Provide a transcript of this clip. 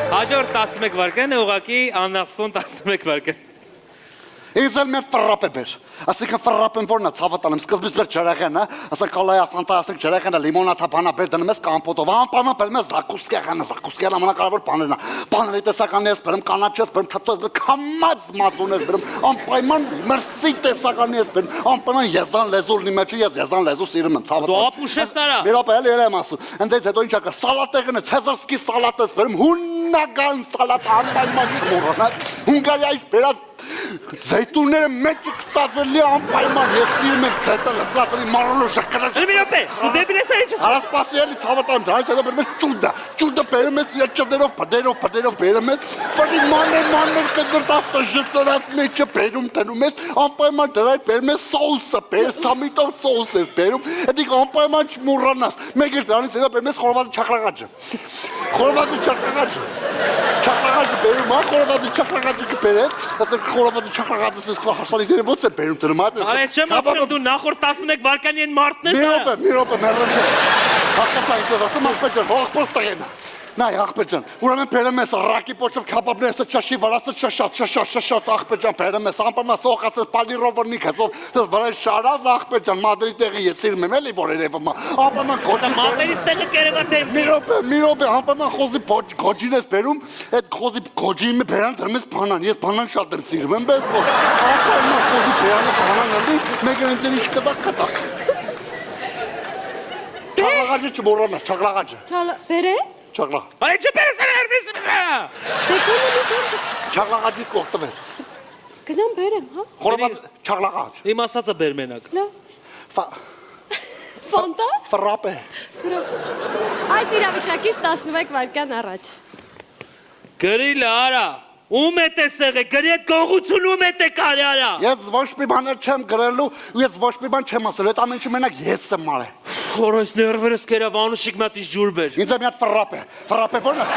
Հաջորդ 11 վարկան է ուղղակի անասուն 11 վարկան։ Ինձ էլ մեր ֆրապ է բեր։ Ասիկա ֆրապեն որն է ցավատան եմ սկզբից բեր ջրեղեն է, ասա կոլայա ֆանտա ասիկ ջրեղենը լիմոնադա բանա բեր դնում ես կամպոտով, անպայման բերում ես զակուսկեղանը ամենակարևոր բաներն է։ Բաների տեսականի ես բերում, կանաչ ես բերում, թթու ես բերում, կամած մածուն ես բերում, անպայման մերսի տեսականի ես բերում, անպայման եզան լեզու լինի մեջը, ես եզան լեզու սիրում եմ ցավատան։ Դու ապուշ ես արա։ Մի րոպե էլ եմ ասում։ Այնտեղ հետո ինչ ակա սալատեղն է, ցեզարսկի սալատ ես բերում, հուննական սալատ անպայման չմոռանաս։ Հունգարիայից բերած Զեյտունները մեջ կծածելի անպայման ես սիրում եմ ձետը ծածելի մարոլոշը կրաշ։ Մի րոպե, դու դեպի ես ինչ ես։ Արասպասիելի ցավատան դրանից հետո բերում ես ճուդա բերում ես երջերով բդերով բերում ես ֆրի մաներ կդրտավ տժծրած մեջը բերում տնում ես անպայման դրանից բերում ես սոուսը բերես սամիտով սոուսն ես բերում հետիք անպայման չմոռանաս մեկ էլ դրանից հետո բերում ես խորովածի չախրաղաճը բերում խորովածի չախրաղաճը կբերես ասենք խորովածի չախրաղաճը հասանիքները ոնց է բերում դրում Արե չեմ ասում դու նախորդ 11 վարկանի են մարդն ես։ Մի րոպե մեռնեմ։ Հասկացա ինձ ասում ախպեջան, ողբոս տղեն։ Նայ ախպեջան, ուրեմն բերեմ ես ռակի պոչով քաբաբներս ճաշի վրացը շշշ ախպեջան բերեմ ես անպայման սողացած պալիրովնիկ հեծով դες վրա շարած ախպեջան մադրի տեղի ես սիրում եմ էլի որ երևում անպայման գոջի Մատերից տեղը կերևատեմ։ Մի րոպե անպայման խոզի գոջին ես բերում այդ խոզի գոջի մի բերան դրում ես բանան ես բանան շատ եմ սիրում եմ բայց որ անպայման խոզի բերանը բանան ալի մեկ ընդ ինչ կտա Չաղաղաճը չմոռանաս, չաղաղաճը։ Բերե։ Չաղաղ։ Այ չպես ներվես նա։ Չաղաղաճից կօգտվես։ Գնամ բերեմ, հա։ Խորոված չաղաղաճ։ Իմ ասածը բեր մենակ։ Ֆանտա։ Ֆրապե։ Այս իրավիճակից 11 վարկան առաջ։ Գրիլը արա։ Ում է տեսեղը, գրի այդ գողություն ում է տեկարի արա։ Ես ոչ մի բաներ չեմ գրելու, ես ոչ մի բան չեմ ասել, այդ ամենը մենակ ես եմ արել։ Խորոս ներվերս կերավ անուշիկ մատից ջուր բեր։ Ինձ մի հատ ֆրապե որն է,